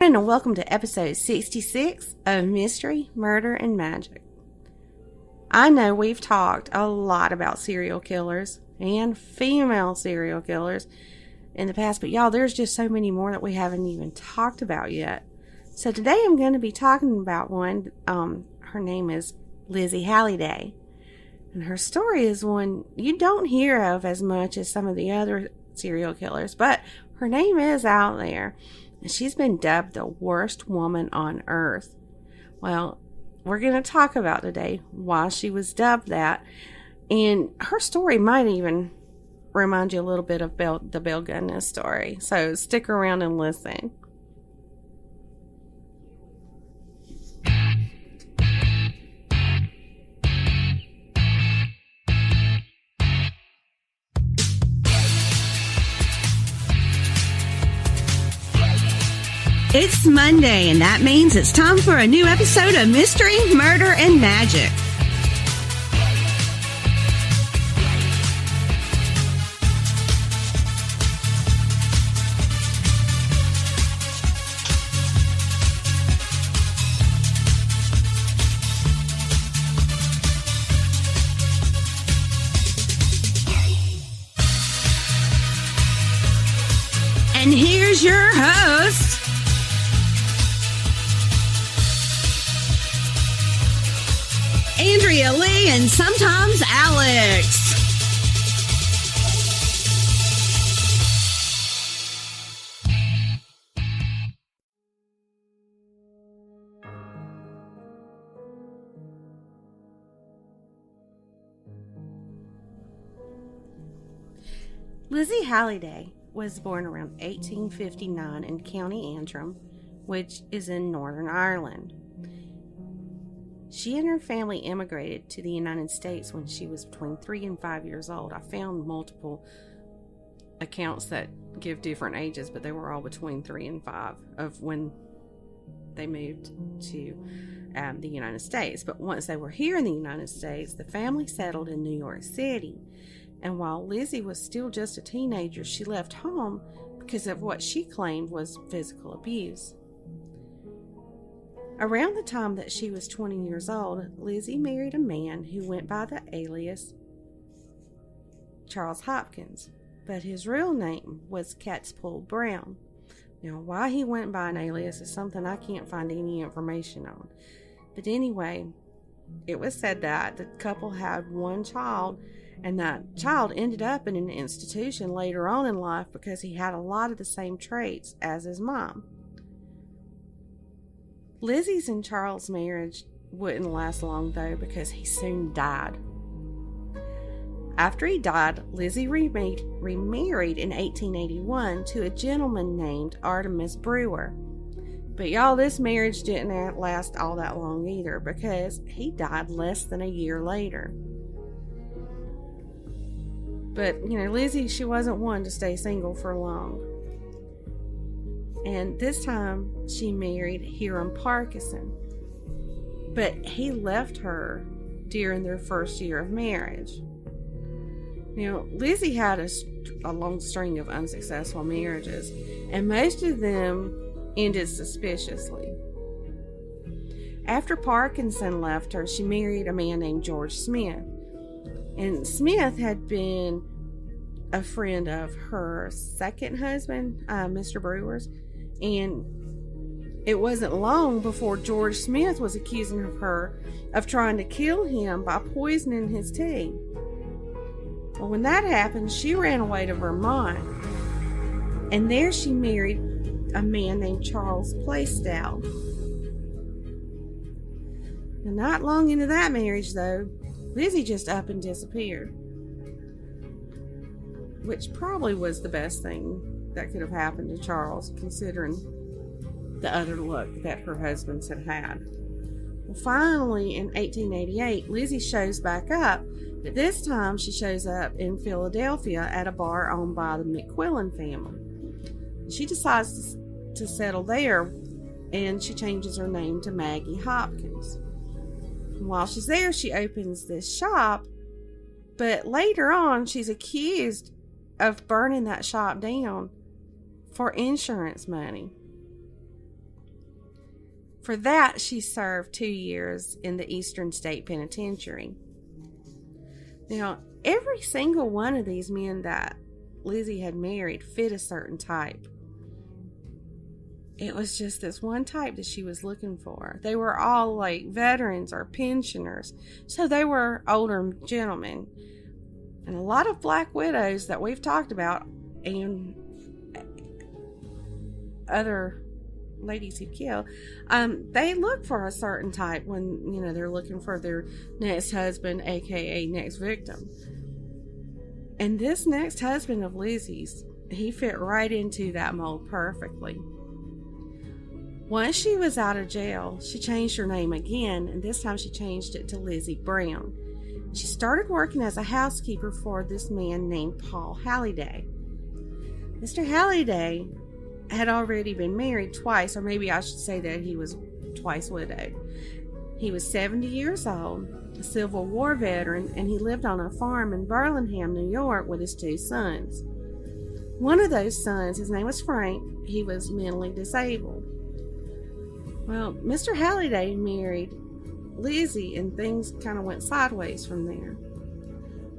morning and welcome to episode 66 of Mystery, Murder, and Magic. I know we've talked a lot about serial killers and female serial killers in the past, but y'all, there's just so many more that we haven't even talked about yet. So today I'm going to be talking about one. Her name is Lizzie Halliwell, and her story is one you don't hear of as much as some of the other serial killers, but her name is out there. And she's been dubbed the worst woman on earth. Well, we're going to talk about today why she was dubbed that. And her story might even remind you a little bit of the Bill Gunnis story. So stick around and listen. It's Monday, and that means it's time for a new episode of Mystery, Murder, and Magic. And here's your host, Andrea Lee, and sometimes Alex. Lizzie Halliwell was born around 1859 in County Antrim, which is in Northern Ireland. She and her family immigrated to the United States when she was between 3 and 5 years old. I found multiple accounts that give different ages, but they were all between 3 and 5 of when they moved to the United States. But once they were here in the United States, the family settled in New York City. And while Lizzie was still just a teenager, she left home because of what she claimed was physical abuse. Around the time that she was 20 years old, Lizzie married a man who went by the alias Charles Hopkins, but his real name was Catchpole Brown. Now, why he went by an alias is something I can't find any information on. But anyway, it was said that the couple had one child, and that child ended up in an institution later on in life because he had a lot of the same traits as his mom. Lizzie's and Charles' marriage wouldn't last long, though, because he soon died. After he died, Lizzie remarried in 1881 to a gentleman named Artemus Brewer. But y'all, this marriage didn't last all that long either, because he died less than a year later. But, Lizzie, she wasn't one to stay single for long. And this time, she married Hiram Parkinson. But he left her during their first year of marriage. Now, Lizzie had a long string of unsuccessful marriages, and most of them ended suspiciously. After Parkinson left her, she married a man named George Smith. And Smith had been a friend of her second husband, Mr. Brewer's. And it wasn't long before George Smith was accusing her of trying to kill him by poisoning his tea. Well, when that happened, she ran away to Vermont. And there she married a man named Charles Plaistow. And not long into that marriage, though, Lizzie just up and disappeared. Which probably was the best thing that could have happened to Charles, considering the other luck that her husbands had had. Well, finally, in 1888, Lizzie shows back up, but this time she shows up in Philadelphia at a bar owned by the McQuillan family. She decides to settle there, and she changes her name to Maggie Hopkins. And while she's there, she opens this shop, but later on, she's accused of burning that shop down for insurance money. For that, she served 2 years in the Eastern State Penitentiary. Now, every single one of these men that Lizzie had married fit a certain type. It was just this one type that she was looking for. They were all like veterans or pensioners, so they were older gentlemen. And a lot of black widows that we've talked about and other ladies who kill, they look for a certain type when, they're looking for their next husband, aka next victim. And this next husband of Lizzie's, he fit right into that mold perfectly. Once she was out of jail, she changed her name again, and this time she changed it to Lizzie Brown. She started working as a housekeeper for this man named Paul Halliday. Mr. Halliday had already been married twice, or maybe I should say that he was twice widowed. He was 70 years old, a Civil War veteran, and he lived on a farm in Burlingame, New York with his 2 sons. One of those sons, his name was Frank, he was mentally disabled. Well, Mr. Halliday married Lizzie, and things kind of went sideways from there.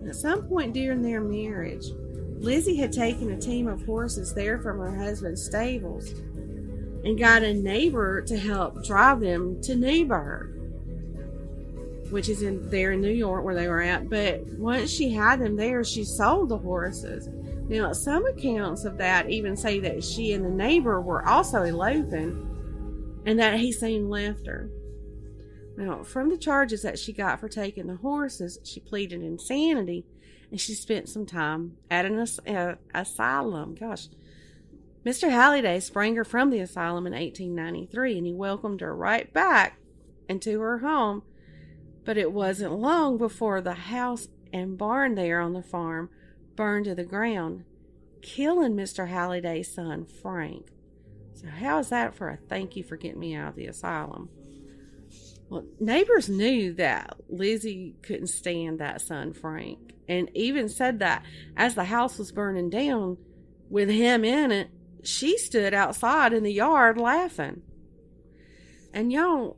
And at some point during their marriage, Lizzie had taken a team of horses there from her husband's stables and got a neighbor to help drive them to Newburgh, which is there in New York where they were at. But once she had them there, she sold the horses. Now, some accounts of that even say that she and the neighbor were also eloping and that he soon left her. Now, from the charges that she got for taking the horses, she pleaded insanity, and she spent some time at an asylum. Gosh. Mr. Halliday sprang her from the asylum in 1893, and he welcomed her right back into her home. But it wasn't long before the house and barn there on the farm burned to the ground, killing Mr. Halliday's son, Frank. So how is that for a thank you for getting me out of the asylum? Well, neighbors knew that Lizzie couldn't stand that son, Frank, and even said that as the house was burning down with him in it, she stood outside in the yard laughing. And y'all,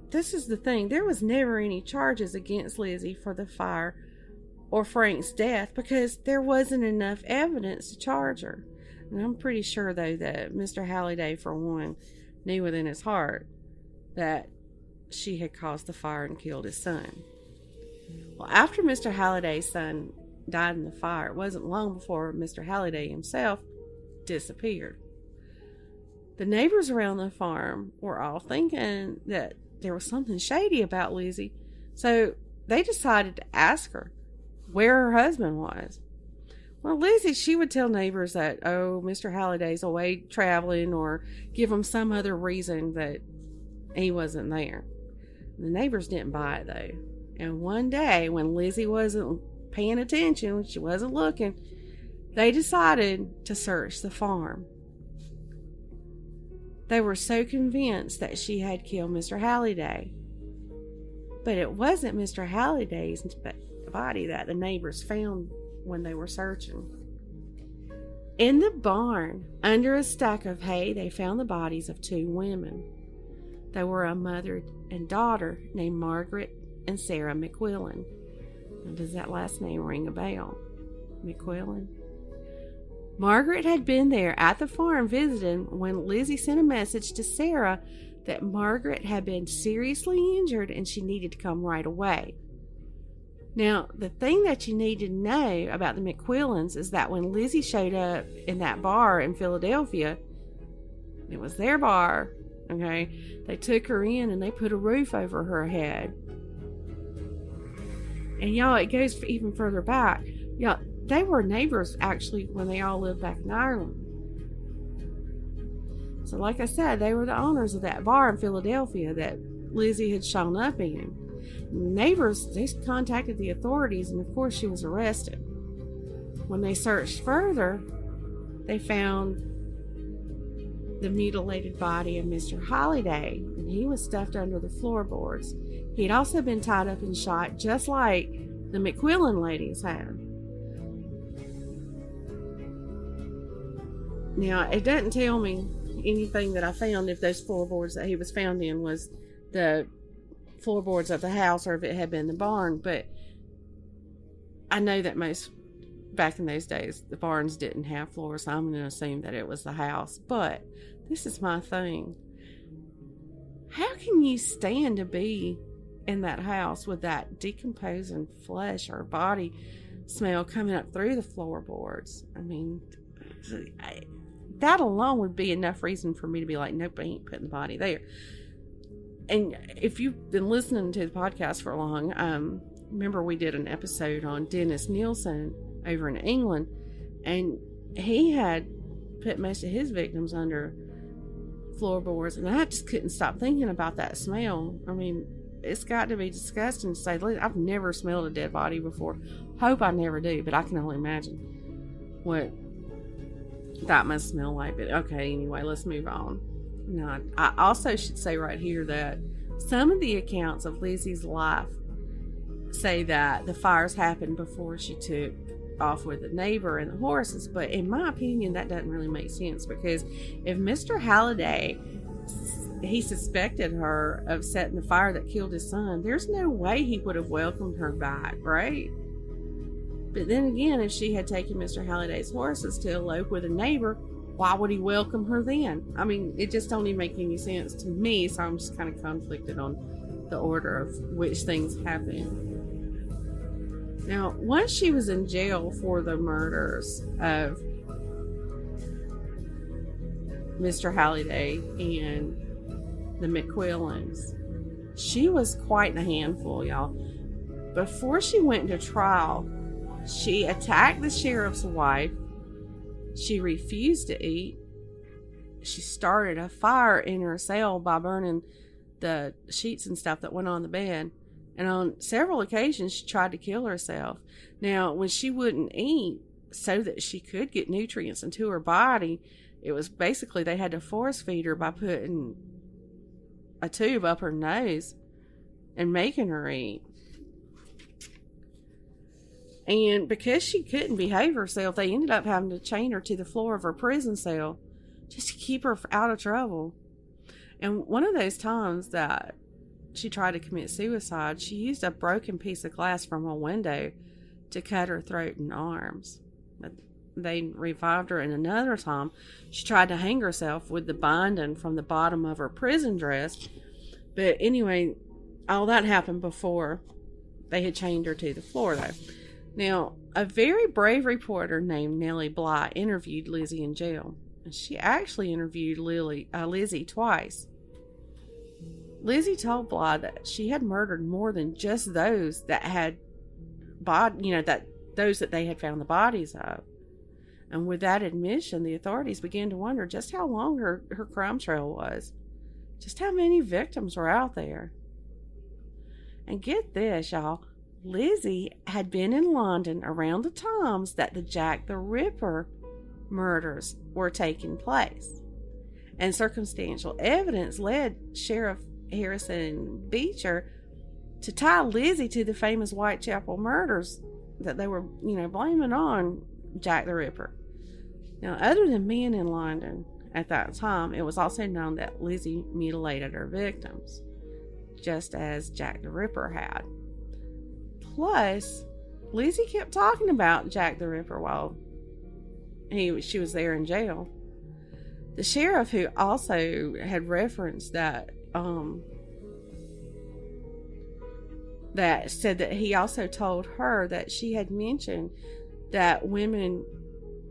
this is the thing. There was never any charges against Lizzie for the fire or Frank's death because there wasn't enough evidence to charge her. And I'm pretty sure, though, that Mr. Halliday, for one, knew within his heart that she had caused the fire and killed his son. Well, after Mr. Halliday's son died in the fire, it wasn't long before Mr. Halliday himself disappeared. The neighbors around the farm were all thinking that there was something shady about Lizzie, so they decided to ask her where her husband was. Well, Lizzie, she would tell neighbors that, Mr. Halliday's away traveling, or give them some other reason that he wasn't there. The neighbors didn't buy it, though. And one day, when Lizzie wasn't paying attention, when she wasn't looking, they decided to search the farm. They were so convinced that she had killed Mr. Halliday. But it wasn't Mr. Halliday's body that the neighbors found when they were searching. In the barn, under a stack of hay, they found the bodies of 2 women. They were a mother and daughter named Margaret and Sarah McQuillan. Now, does that last name ring a bell? McQuillan? Margaret had been there at the farm visiting when Lizzie sent a message to Sarah that Margaret had been seriously injured and she needed to come right away. Now, the thing that you need to know about the McQuillans is that when Lizzie showed up in that bar in Philadelphia, it was their bar, okay? They took her in and they put a roof over her head. And y'all, it goes even further back. Y'all, they were neighbors actually when they all lived back in Ireland. So like I said, they were the owners of that bar in Philadelphia that Lizzie had shown up in. Neighbors, they contacted the authorities, and of course she was arrested. When they searched further, they found the mutilated body of Mr. Halliday, and he was stuffed under the floorboards. He had also been tied up and shot, just like the McQuillan ladies had. Now, it doesn't tell me, anything that I found, if those floorboards that he was found in was the floorboards of the house or if it had been the barn. But I know that back in those days, the barns didn't have floors, so I'm going to assume that it was the house. But this is my thing. How can you stand to be in that house with that decomposing flesh or body smell coming up through the floorboards? I mean, that alone would be enough reason for me to be like, nope, I ain't putting the body there. And if you've been listening to the podcast for long, remember we did an episode on Dennis Nielsen over in England, and he had put most of his victims under floorboards, and I just couldn't stop thinking about that smell. I mean, it's got to be disgusting to say. I've never smelled a dead body before. Hope I never do, but I can only imagine what that must smell like. But okay, anyway, let's move on. Now, I also should say right here that some of the accounts of Lizzie's life say that the fires happened before she took off with the neighbor and the horses, but in my opinion that doesn't really make sense, because if Mr. Halliday, he suspected her of setting the fire that killed his son, there's no way he would have welcomed her back, right? But then again, if she had taken Mr. Halliday's horses to elope with a neighbor, why would he welcome her then? I mean, it just don't even make any sense to me, so I'm just kind of conflicted on the order of which things happened. Now, once she was in jail for the murders of Mr. Halliday and the McQuillans, she was quite a handful, y'all. Before she went into trial, she attacked the sheriff's wife. She refused to eat. She started a fire in her cell by burning the sheets and stuff that went on the bed. And on several occasions, she tried to kill herself. Now, when she wouldn't eat so that she could get nutrients into her body, it was basically they had to force feed her by putting a tube up her nose and making her eat. And because she couldn't behave herself, they ended up having to chain her to the floor of her prison cell just to keep her out of trouble. And one of those times that she tried to commit suicide, she used a broken piece of glass from a window to cut her throat and arms. But they revived her, and another time she tried to hang herself with the binding from the bottom of her prison dress. But anyway, all that happened before they had chained her to the floor, though. Now, a very brave reporter named Nellie Bly interviewed Lizzie in jail, and she actually interviewed Lizzie twice. Lizzie told Bly that she had murdered more than just those that had those that they had found the bodies of. And with that admission, the authorities began to wonder just how long her crime trail was. Just how many victims were out there. And get this, y'all. Lizzie had been in London around the times that the Jack the Ripper murders were taking place. And circumstantial evidence led Sheriff Harrison Beecher to tie Lizzie to the famous Whitechapel murders that they were, blaming on Jack the Ripper. Now, other than men in London at that time, it was also known that Lizzie mutilated her victims, just as Jack the Ripper had. Plus, Lizzie kept talking about Jack the Ripper while she was there in jail. The sheriff, who also had referenced that said that he also told her that she had mentioned that women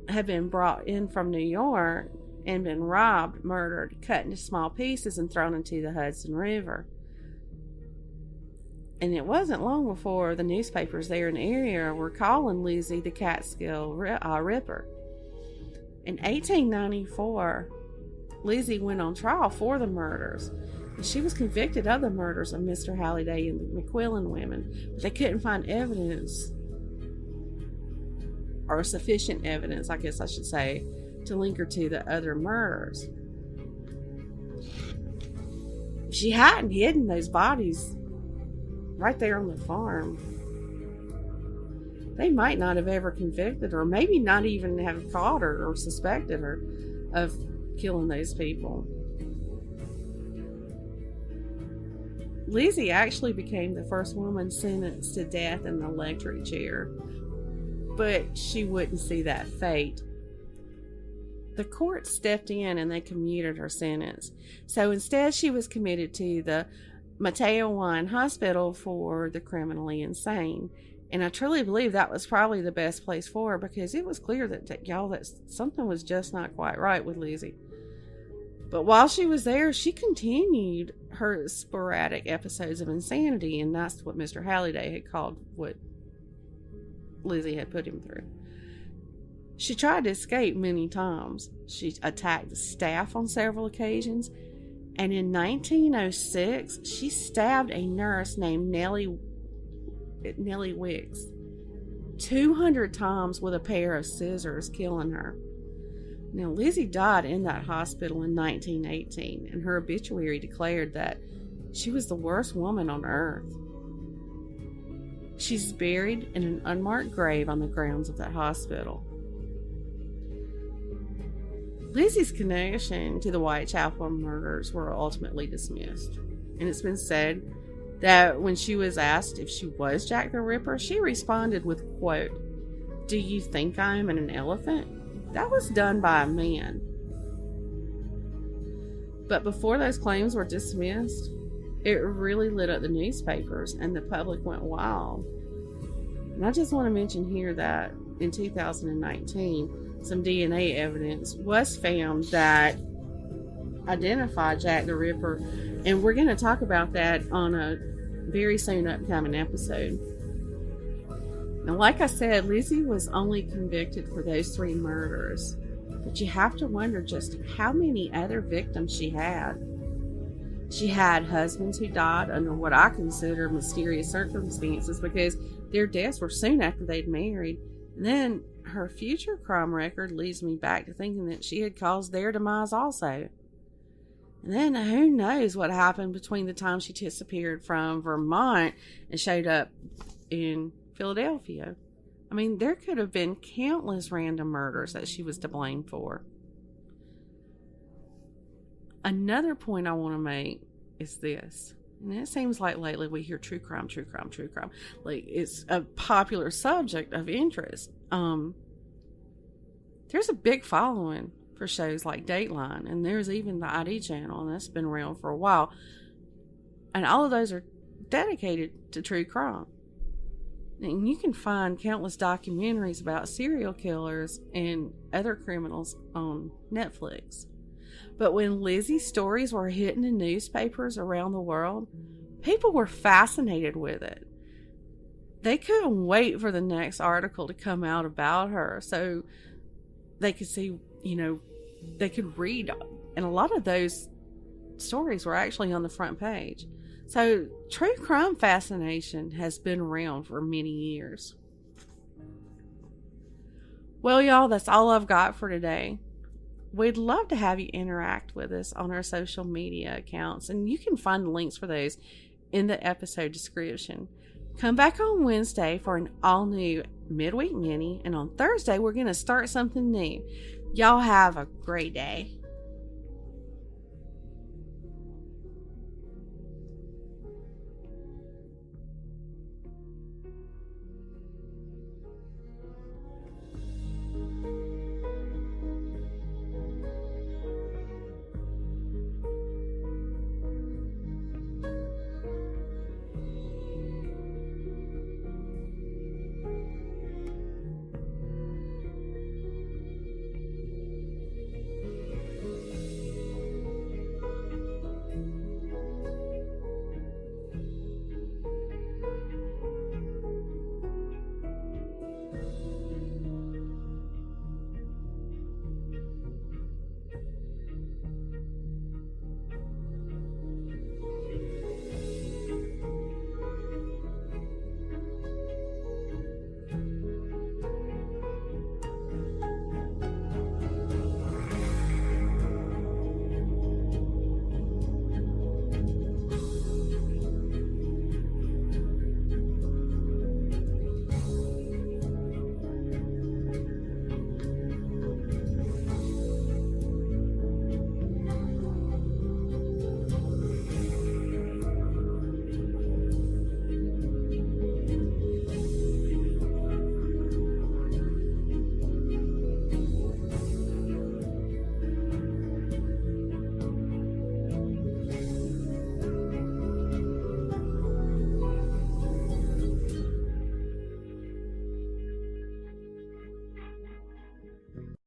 had been brought in from New York and been robbed, murdered, cut into small pieces, and thrown into the Hudson River. And it wasn't long before the newspapers there in the area were calling Lizzie the Catskill Ripper. In 1894, Lizzie went on trial for the murders. And she was convicted of the murders of Mr. Halliday and the McQuillan women, but they couldn't find evidence, or sufficient evidence, I guess I should say, to link her to the other murders. She hadn't hidden those bodies right there on the farm, they might not have ever convicted her, maybe not even have caught her or suspected her of killing those people. Lizzie actually became the first woman sentenced to death in the electric chair, but she wouldn't see that fate. The court stepped in and they commuted her sentence. So instead, she was committed to the Mateo Wine Hospital for the criminally insane. And I truly believe that was probably the best place for her, because it was clear that something was just not quite right with Lizzie. But while she was there, she continued her sporadic episodes of insanity, and that's what Mr. Halliday had called what Lizzie had put him through. She tried to escape many times. She attacked the staff on several occasions, and in 1906, she stabbed a nurse named Nellie Wicks 200 times with a pair of scissors, killing her. Now, Lizzie died in that hospital in 1918, and her obituary declared that she was the worst woman on earth. She's buried in an unmarked grave on the grounds of that hospital. Lizzie's connection to the Whitechapel murders were ultimately dismissed, and it's been said that when she was asked if she was Jack the Ripper, she responded with, quote, "Do you think I'm an elephant? That was done by a man." But before those claims were dismissed, it really lit up the newspapers and the public went wild. And I just want to mention here that in 2019, some DNA evidence was found that identified Jack the Ripper, and we're going to talk about that on a very soon upcoming episode. Now, like I said, Lizzie was only convicted for those 3 murders, but you have to wonder just how many other victims she had. She had husbands who died under what I consider mysterious circumstances, because their deaths were soon after they'd married. And then her future crime record leads me back to thinking that she had caused their demise also. And then who knows what happened between the time she disappeared from Vermont and showed up in Philadelphia. I mean, there could have been countless random murders that she was to blame for. Another point I want to make is this. And it seems like lately we hear true crime. Like, it's a popular subject of interest. There's a big following for shows like Dateline, and there's even the ID channel, and that's been around for a while. And all of those are dedicated to true crime. And you can find countless documentaries about serial killers and other criminals on Netflix. But when Lizzie's stories were hitting the newspapers around the world, people were fascinated with it. They couldn't wait for the next article to come out about her so they could see, they could read. And a lot of those stories were actually on the front page. So true crime fascination has been around for many years. Well, y'all, that's all I've got for today. We'd love to have you interact with us on our social media accounts, and you can find links for those in the episode description. Come back on Wednesday for an all-new midweek mini, and on Thursday we're going to start something new. Y'all have a great day.